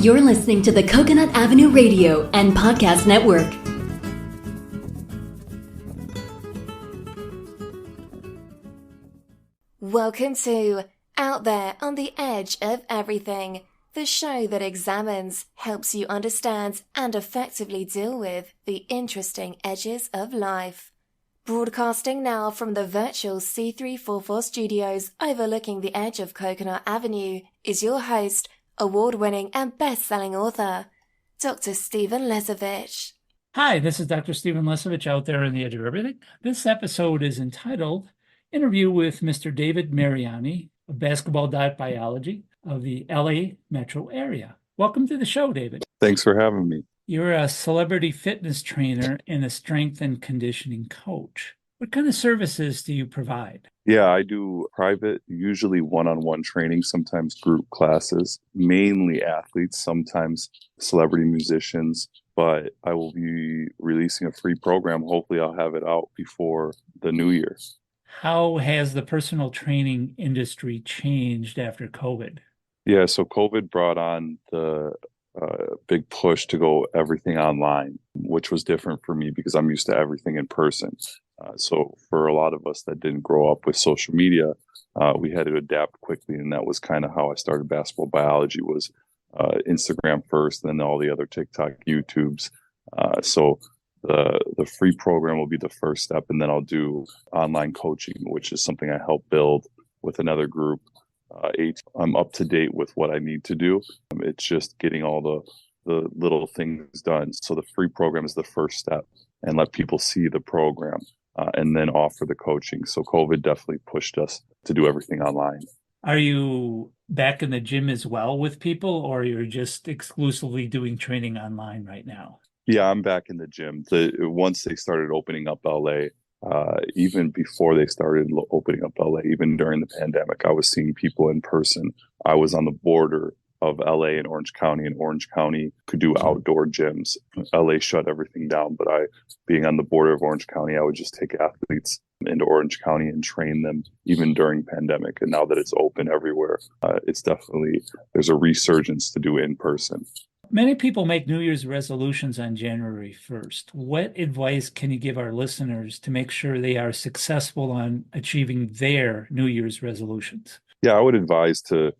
You're listening to the Coconut Avenue Radio and Podcast Network. Welcome to Out There on the Edge of Everything, the show that examines, helps you understand, and effectively deal with the interesting edges of life. Broadcasting now from the virtual C344 studios overlooking the edge of Coconut Avenue is your host, award-winning and best-selling author, Dr. Stephen Lesovich. Hi, this is Dr. Stephen Lesovich, Out There on the Edge of Everything. This episode is entitled Interview with Mr. David Mariani of Basketball.Biology of the LA metro area. Welcome to the show, David. Thanks for having me. You're a celebrity fitness trainer and a strength and conditioning coach. What kind of services do you provide? Yeah, I do private, usually one-on-one training, sometimes group classes, mainly athletes, sometimes celebrity musicians, but I will be releasing a free program. Hopefully I'll have it out before the new year. How has the personal training industry changed after COVID? Yeah, so COVID brought on the big push to go everything online, which was different for me because I'm used to everything in person. So for a lot of us that didn't grow up with social media, we had to adapt quickly. And that was kind of how I started Basketball Biology, was Instagram first, and then all the other TikTok, YouTubes. So the free program will be the first step. And then I'll do online coaching, which is something I help build with another group. I'm up to date with what I need to do. It's just getting all the little things done. So the free program is the first step, and let people see the program and then offer the coaching. So COVID definitely pushed us to do everything online. Are you back in the gym as well with people, or you're just exclusively doing training online right now? Yeah, I'm back in the gym. Once they started opening up LA, even before they started opening up LA, even during the pandemic, I was seeing people in person. I was on the border of LA and Orange County could do outdoor gyms. LA shut everything down, but being on the border of Orange County, I would just take athletes into Orange County and train them even during pandemic. And now that it's open everywhere, there's a resurgence to do in person. Many people make New Year's resolutions on January 1st. What advice can you give our listeners to make sure they are successful on achieving their New Year's resolutions? Yeah, I would advise to,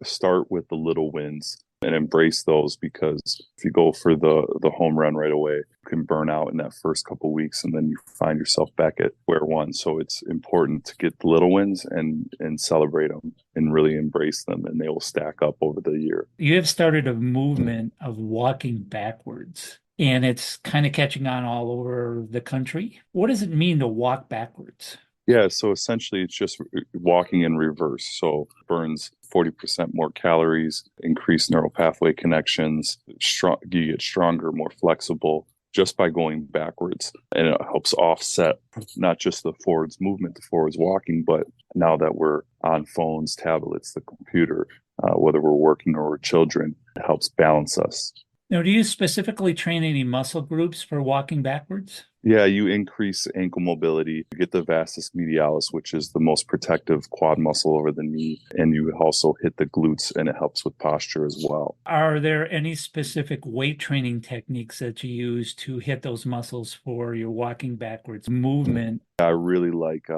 start with the little wins and embrace those, because if you go for the home run right away, you can burn out in that first couple of weeks, and then you find yourself back at square one. So it's important to get the little wins and celebrate them and really embrace them, and they will stack up over the year. You have started a movement of walking backwards, and it's kind of catching on all over the country. What does it mean to walk backwards? Yeah, so essentially it's just walking in reverse. So burns 40% more calories, increased neural pathway connections, you get stronger, more flexible just by going backwards. And it helps offset not just the forwards movement, the forwards walking, but now that we're on phones, tablets, the computer, whether we're working or we're children, it helps balance us. Now, do you specifically train any muscle groups for walking backwards? Yeah, you increase ankle mobility, you get the vastus medialis, which is the most protective quad muscle over the knee, and you also hit the glutes, and it helps with posture as well. Are there any specific weight training techniques that you use to hit those muscles for your walking backwards movement? I really like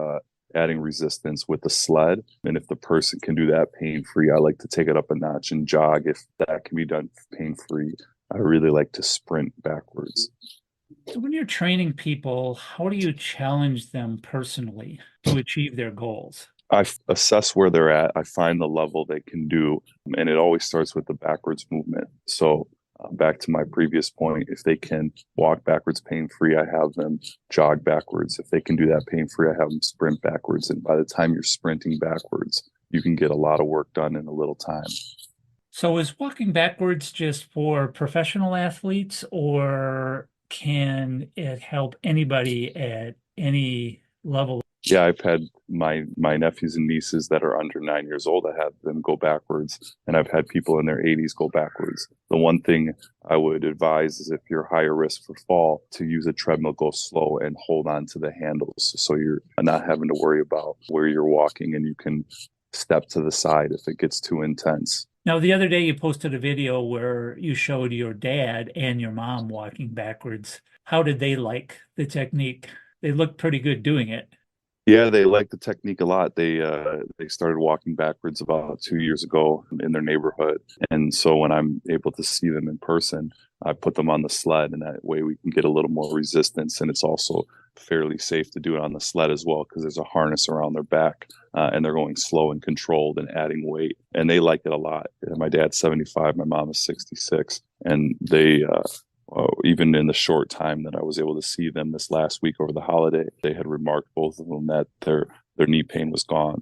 adding resistance with the sled, and if the person can do that pain-free, I like to take it up a notch and jog if that can be done pain-free. I really like to sprint backwards. So when you're training people, how do you challenge them personally to achieve their goals? I assess where they're at. I find the level they can do, and it always starts with the backwards movement. So back to my previous point, if they can walk backwards pain-free, I have them jog backwards. If they can do that pain-free, I have them sprint backwards. And by the time you're sprinting backwards, you can get a lot of work done in a little time. So is walking backwards just for professional athletes, or can it help anybody at any level? Yeah, I've had my nephews and nieces that are under 9 years old. I have them go backwards, and I've had people in their 80s go backwards. The one thing I would advise is if you're higher risk for fall, to use a treadmill, go slow and hold on to the handles, so you're not having to worry about where you're walking, and you can step to the side if it gets too intense. Now, the other day you posted a video where you showed your dad and your mom walking backwards. How did they like the technique? They looked pretty good doing it. Yeah, they like the technique a lot. They started walking backwards about 2 years ago in their neighborhood, and so when I'm able to see them in person, I put them on the sled, and that way we can get a little more resistance. And it's also fairly safe to do it on the sled as well because there's a harness around their back, and they're going slow and controlled and adding weight, and they like it a lot. My dad's 75, my mom is 66, and they even in the short time that I was able to see them this last week over the holiday, they had remarked, both of them, that their knee pain was gone.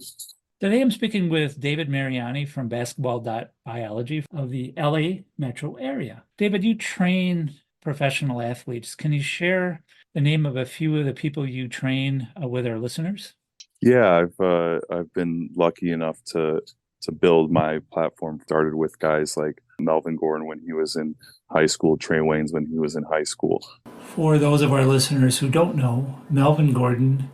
Today I'm speaking with David Mariani from Basketball.Biology of the LA metro area. David, you train professional athletes. Can you share the name of a few of the people you train with our listeners? Yeah, I've been lucky enough to build my platform. Started with guys like Melvin Gordon when he was in high school, Trey Waynes when he was in high school. For those of our listeners who don't know, Melvin Gordon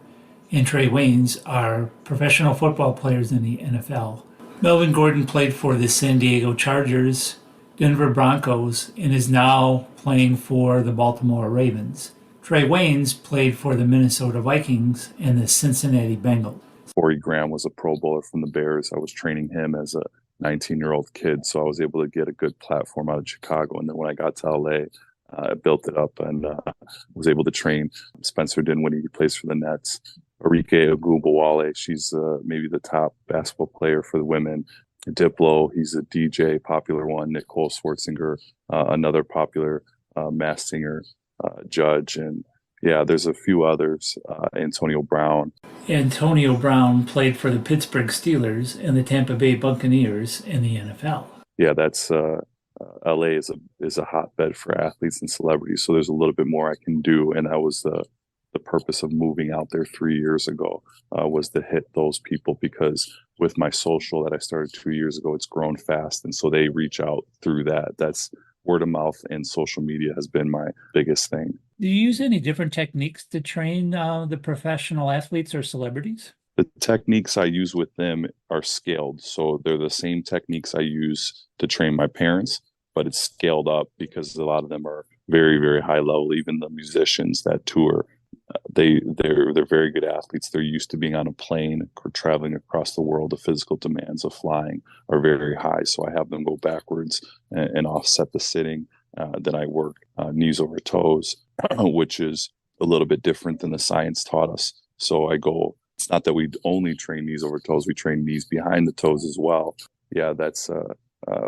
and Trey Waynes are professional football players in the NFL. Melvin Gordon played for the San Diego Chargers, Denver Broncos, and is now playing for the Baltimore Ravens. Trey Waynes played for the Minnesota Vikings and the Cincinnati Bengals. Corey Graham was a Pro Bowler from the Bears. I was training him as a 19-year-old kid, so I was able to get a good platform out of Chicago. And then when I got to LA, I built it up and was able to train Spencer Dinwiddie, who plays for the Nets. Arike Ogunbowale, she's maybe the top basketball player for the women. Diplo, he's a DJ, popular one. Nicole Swartzinger, another popular mass singer, judge. And yeah, there's a few others. Antonio Brown. Antonio Brown played for the Pittsburgh Steelers and the Tampa Bay Buccaneers in the NFL. Yeah, that's LA is a hotbed for athletes and celebrities. So there's a little bit more I can do, and that was the purpose of moving out there 3 years ago, was to hit those people, because with my social that I started 2 years ago, it's grown fast, and so they reach out through that. That's word of mouth, and social media has been my biggest thing. Do you use any different techniques to train the professional athletes or celebrities? The techniques I use with them are scaled. So they're the same techniques I use to train my parents, but it's scaled up because a lot of them are very, very high level. Even the musicians that tour, they're very good athletes. They're used to being on a plane or traveling across the world. The physical demands of flying are very high. So I have them go backwards and offset the sitting. Then I work knees over toes, which is a little bit different than the science taught us. So it's not that we only train knees over toes, we train knees behind the toes as well. Yeah, that's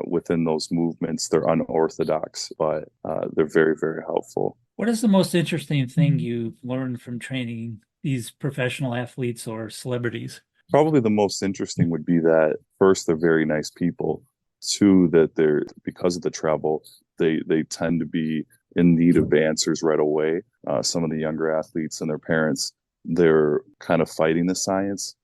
within those movements. They're unorthodox, but they're very, very helpful. What is the most interesting thing you've learned from training these professional athletes or celebrities? Probably the most interesting would be that, first, they're very nice people. Two, that because of the travel, they tend to be in need of answers right away. Some of the younger athletes and their parents, they're kind of fighting the science,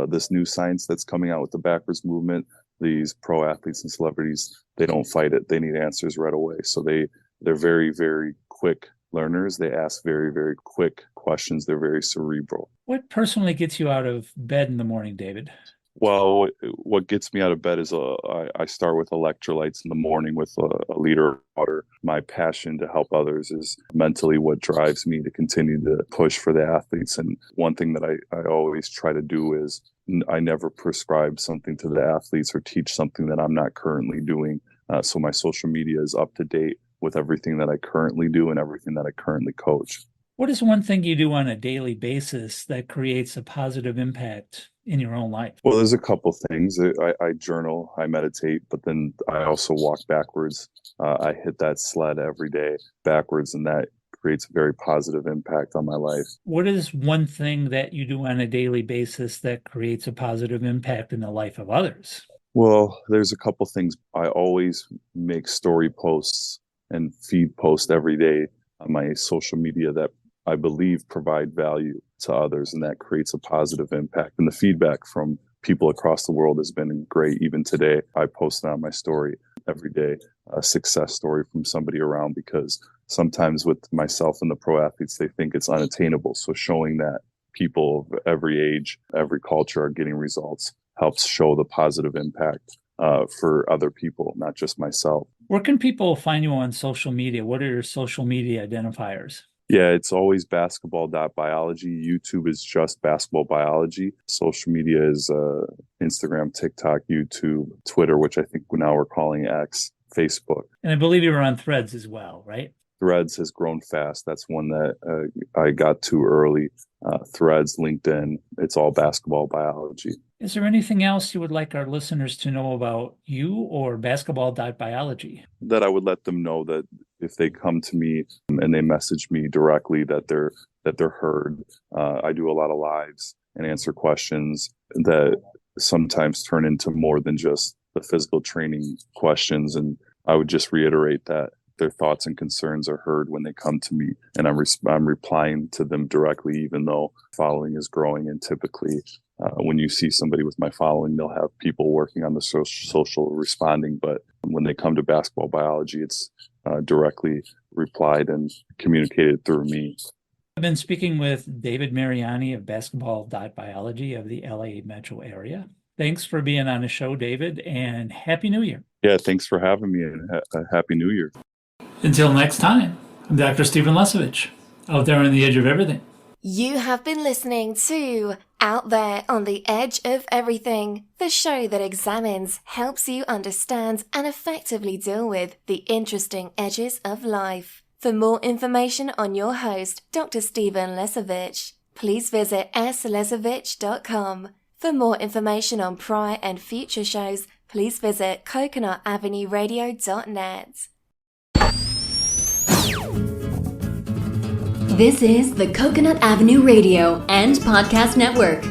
this new science that's coming out with the backwards movement. These pro athletes and celebrities, they don't fight it. They need answers right away. So they're very, very quick learners. They ask very, very quick questions. They're very cerebral. What personally gets you out of bed in the morning, David? Well, what gets me out of bed is I start with electrolytes in the morning with a liter of water. My passion to help others is mentally what drives me to continue to push for the athletes. And one thing that I always try to do is I never prescribe something to the athletes or teach something that I'm not currently doing. So my social media is up to date with everything that I currently do and everything that I currently coach. What is one thing you do on a daily basis that creates a positive impact in your own life? Well, there's a couple things. I journal, I meditate, but then I also walk backwards. I hit that sled every day backwards, and that creates a very positive impact on my life. What is one thing that you do on a daily basis that creates a positive impact in the life of others? Well, there's a couple things. I always make story posts and feed posts every day on my social media that I believe provide value to others, and that creates a positive impact. And the feedback from people across the world has been great. Even today, I post on my story every day a success story from somebody around, because sometimes with myself and the pro athletes, they think it's unattainable. So showing that people of every age, every culture are getting results helps show the positive impact for other people, not just myself. Where can people find you on social media? What are your social media identifiers? Yeah, it's always basketball.biology. YouTube is just basketball biology. Social media is Instagram, TikTok, YouTube, Twitter, which I think now we're calling X, Facebook. And I believe you were on Threads as well, right? Threads has grown fast. That's one that I got to early. Threads, LinkedIn, it's all basketball biology. Is there anything else you would like our listeners to know about you or basketball.biology? That I would let them know that if they come to me and they message me directly, that they're heard. I do a lot of lives and answer questions that sometimes turn into more than just the physical training questions. And I would just reiterate that their thoughts and concerns are heard when they come to me, and I'm replying to them directly, even though following is growing. And typically, when you see somebody with my following, they'll have people working on the social responding. But when they come to basketball biology, it's directly replied and communicated through me. I've been speaking with David Mariani of Basketball.Biology of the LA metro area. Thanks for being on the show, David, and Happy New Year. Yeah, thanks for having me, and Happy New Year. Until next time, I'm Dr. Stephen Lesovich, out there on the edge of everything. You have been listening to Out There on the Edge of Everything, the show that examines, helps you understand, and effectively deal with the interesting edges of life. For more information on your host, Dr. Stephen Lesovich, please visit slesovich.com. For more information on prior and future shows, please visit coconutavenueradio.net. This is the Coconut Avenue Radio and Podcast Network.